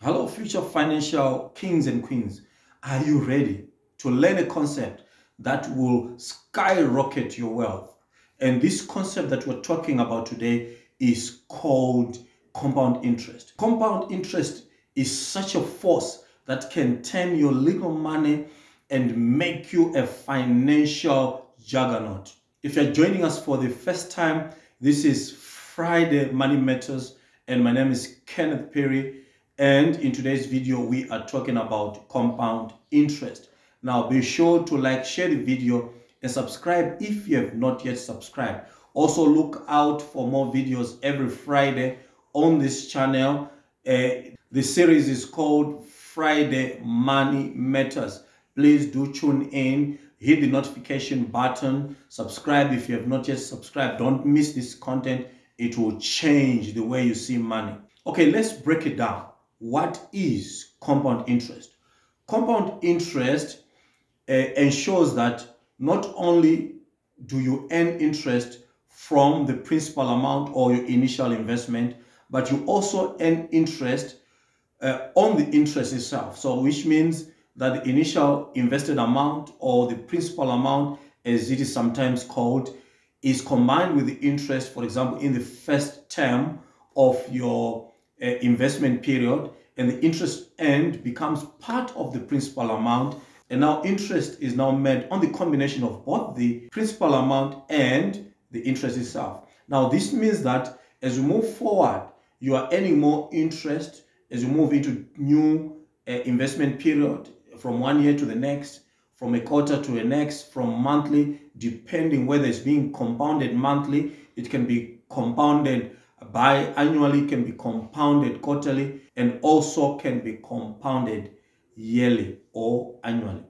Hello, future financial kings and queens. Are you ready to learn a concept that will skyrocket your wealth? And this concept that we're talking about today is called compound interest. Compound interest is such a force that can turn your little money and make you a financial juggernaut. If you're joining us for the first time, this is Friday Money Matters, and my name is Kenneth Perry. And in today's video, we are talking about compound interest. Now, be sure to like, share the video, and subscribe if you have not yet subscribed. Also, look out for more videos every Friday on this channel. The series is called Friday Money Matters. Please do tune in, hit the notification button, subscribe if you have not yet subscribed. Don't miss this content. It will change the way you see money. Okay, let's break it down. What is compound interest? Compound interest ensures that not only do you earn interest from the principal amount or your initial investment, but you also earn interest on the interest itself. So which means that the initial invested amount or the principal amount, as it is sometimes called, is combined with the interest, for example, in the first term of your investment period, and the interest earned becomes part of the principal amount, and now interest is now made on the combination of both the principal amount and the interest itself. Now this means that as you move forward, you are earning more interest as you move into new investment period, from 1 year to the next, from a quarter to the next, from monthly, depending whether it's being compounded monthly, it can be compounded biannually, can be compounded quarterly, and also can be compounded yearly or annually.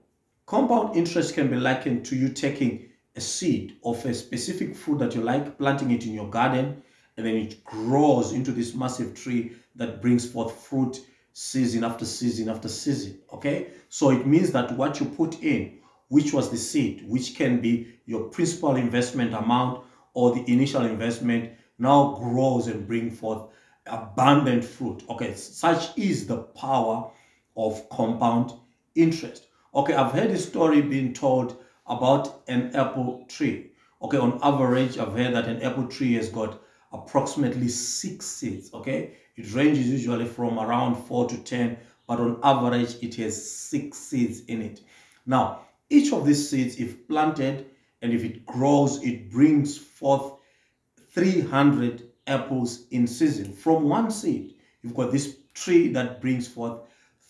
Compound interest can be likened to you taking a seed of a specific fruit that you like, planting it in your garden, and then it grows into this massive tree that brings forth fruit season after season after season. Okay, so it means that what you put in, which was the seed, which can be your principal investment amount or the initial investment, now grows and brings forth abundant fruit. Okay, such is the power of compound interest. Okay, I've heard a story being told about an apple tree. Okay, on average, I've heard that an apple tree has got approximately 6 seeds. Okay, it ranges usually from around 4 to 10, but on average, it has 6 seeds in it. Now, each of these seeds, if planted and if it grows, it brings forth 300 apples in season. From one seed, you've got this tree that brings forth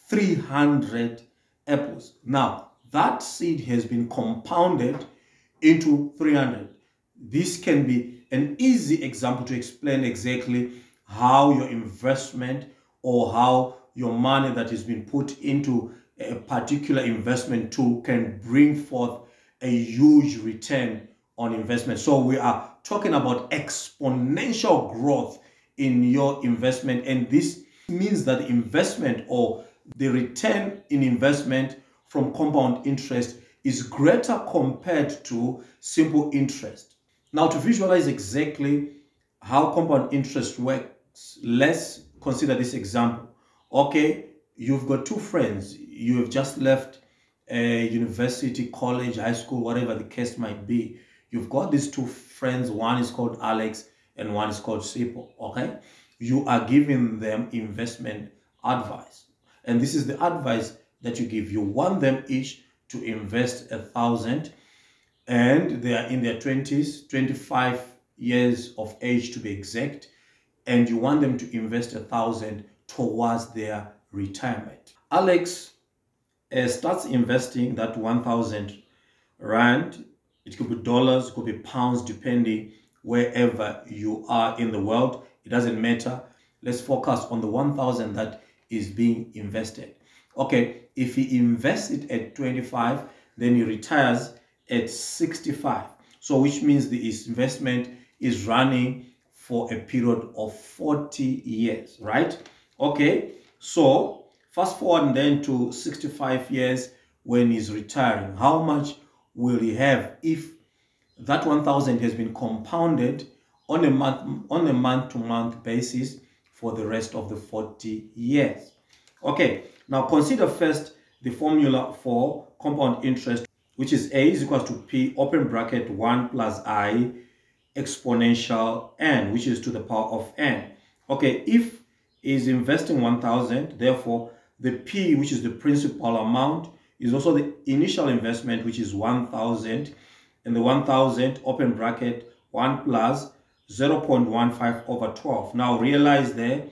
300 apples. Now, that seed has been compounded into 300. This can be an easy example to explain exactly how your investment or how your money that has been put into a particular investment tool can bring forth a huge return on investment. So we are talking about exponential growth in your investment, and this means that the investment or the return in investment from compound interest is greater compared to simple interest. Now, to visualize exactly how compound interest works, let's consider this example. Okay, you've got two friends. You have just left a university, college, high school, whatever the case might be. You've got these two friends. One is called Alex and one is called Sipo. Okay, you are giving them investment advice, and this is the advice that you give. You want them each to invest 1,000, and they are in their 20s, 25 years of age to be exact, and you want them to invest 1,000 towards their retirement. Alex starts investing that 1,000 rand. It could be dollars, it could be pounds, depending wherever you are in the world. It doesn't matter. Let's focus on the 1,000 that is being invested. Okay, if he invests it at 25, then he retires at 65. So which means the investment is running for a period of 40 years, right? Okay, so fast forward then to 65 years when he's retiring. How much will he have if that 1,000 has been compounded on a month-to-month basis for the rest of the 40 years? Okay, now consider first the formula for compound interest, which is A is equals to P, open bracket, 1 plus I exponential n, which is to the power of n. Okay, if is investing 1,000, therefore the P, which is the principal amount, is also the initial investment, which is 1,000, and the 1,000 open bracket 1 plus 0.15 over 12. Now realize there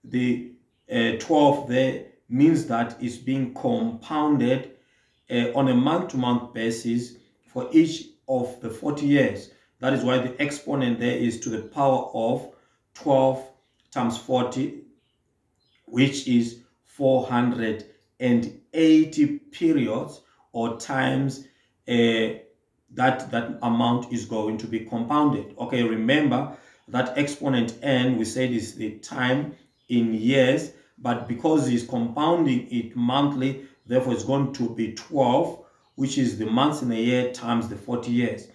the 12 there means that it's being compounded on a month-to-month basis for each of the 40 years. That is why the exponent there is to the power of 12 times 40, which is 480 periods, or times that amount is going to be compounded. Okay, remember that exponent n, we said, is the time in years, but because he's compounding it monthly, therefore it's going to be 12, which is the months in a year times the 40 years.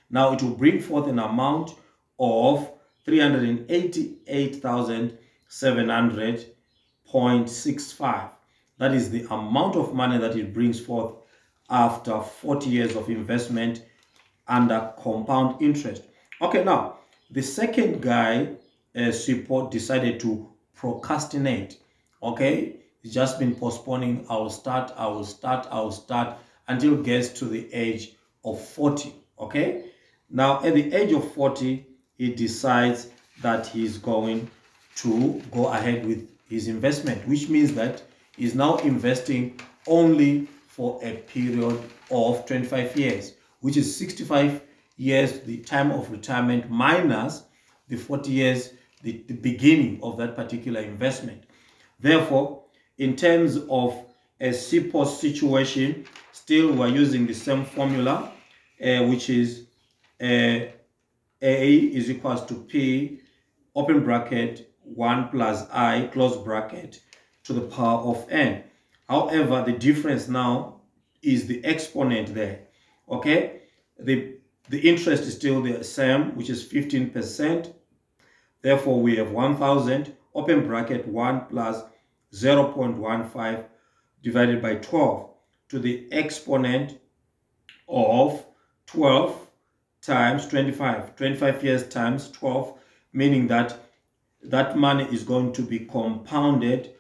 Now it will bring forth an amount of 388,700.65. That is the amount of money that it brings forth after 40 years of investment under compound interest. Okay, now the second guy, Support, decided to procrastinate. Okay, he's just been postponing. I will start until it gets to the age of 40. Okay, now at the age of 40, he decides that he's going to go ahead with his investment, which means that he's now investing only for a period of 25 years, which is 65 years, the time of retirement, minus the 40 years, the beginning of that particular investment. Therefore, in terms of a CPOS situation, still we're using the same formula, which is A is equals to P, open bracket, 1 plus I, close bracket, to the power of n. However, the difference now is the exponent there. Okay, the interest is still the same, which is 15%. Therefore, we have 1,000, open bracket, 1 plus 0.15 divided by 12 to the exponent of 12 times 25. 25 years times 12, meaning that that money is going to be compounded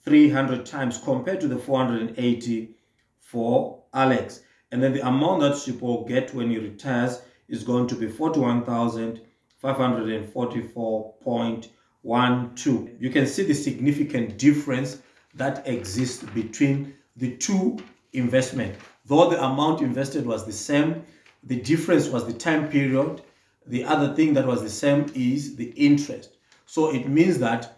300 times compared to the 480 for Alex. And then the amount that Support will get when he retires is going to be 41,544.12. You can see the significant difference that exists between the two investments. Though the amount invested was the same, the difference was the time period. The other thing that was the same is the interest. So it means that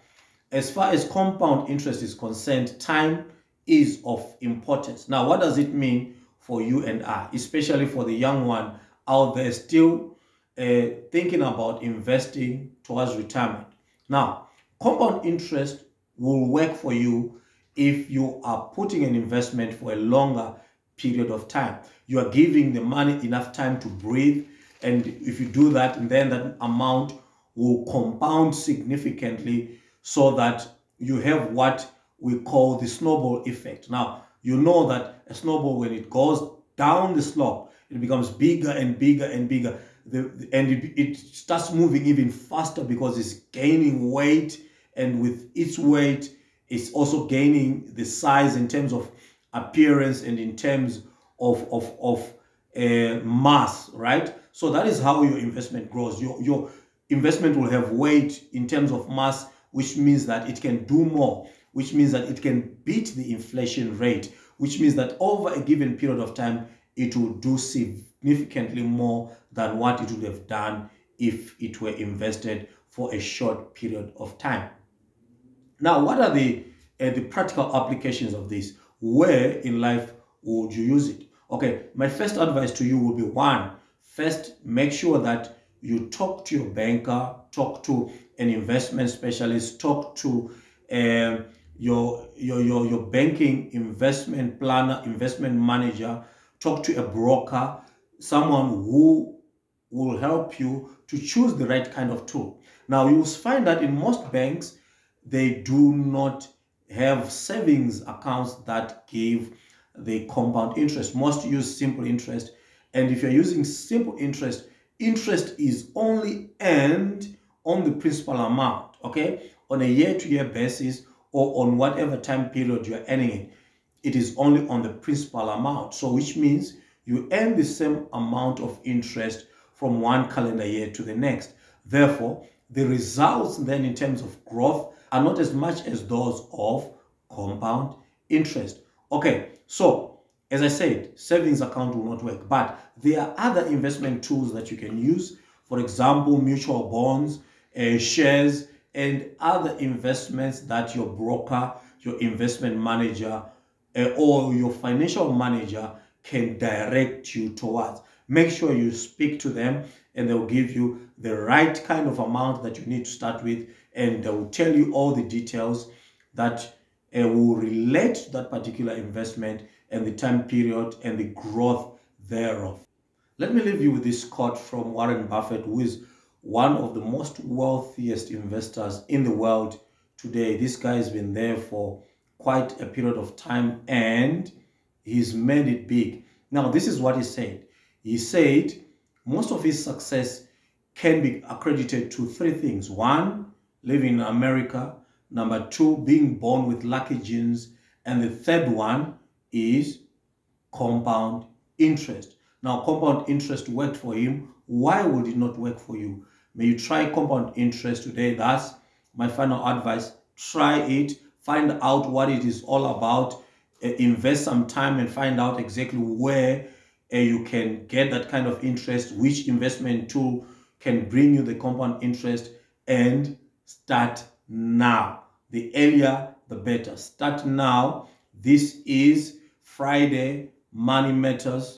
as far as compound interest is concerned, time is of importance. Now, what does it mean for you and I, especially for the young one out there still thinking about investing towards retirement? Now, compound interest will work for you if you are putting an investment for a longer period of time. You are giving the money enough time to breathe, and if you do that, then that amount will compound significantly so that you have what we call the snowball effect. Now, you know that a snowball, when it goes down the slope, it becomes bigger and bigger and bigger. And it starts moving even faster because it's gaining weight, and with its weight, it's also gaining the size in terms of appearance and in terms of mass, right? So that is how your investment grows. Your investment will have weight in terms of mass, which means that it can do more, which means that it can beat the inflation rate, which means that over a given period of time, it will do significantly more than what it would have done if it were invested for a short period of time. Now, what are the practical applications of this? Where in life would you use it? Okay, my first advice to you will be, one, first, make sure that you talk to your banker, talk to an investment specialist, talk to your banking investment planner, investment manager, talk to a broker, someone who will help you to choose the right kind of tool. Now, you will find that in most banks, they do not have savings accounts that give the compound interest. Most use simple interest. And if you're using simple interest, interest is only earned on the principal amount, okay? On a year-to-year basis or on whatever time period you're earning it. It is only on the principal amount. So which means you earn the same amount of interest from one calendar year to the next. Therefore, the results then in terms of growth are not as much as those of compound interest. Okay, so as I said, savings account will not work, but there are other investment tools that you can use. For example, mutual bonds, shares, and other investments that your broker, your investment manager, or your financial manager can direct you towards. Make sure you speak to them and they'll give you the right kind of amount that you need to start with, and they will tell you all the details that will relate to that particular investment and the time period and the growth thereof. Let me leave you with this quote from Warren Buffett, who is one of the most wealthiest investors in the world today. This guy has been there for quite a period of time and he's made it big. Now, this is what he said. He said most of his success can be accredited to three things. One, living in America. Number two, being born with lucky genes. And the third one is compound interest. Now, compound interest worked for him. Why would it not work for you? May you try compound interest today. That's my final advice. Try it. Find out what it is all about. Invest some time and find out exactly where you can get that kind of interest, which investment tool can bring you the compound interest, and start now. The earlier, the better. Start now. This is Friday Money Matters.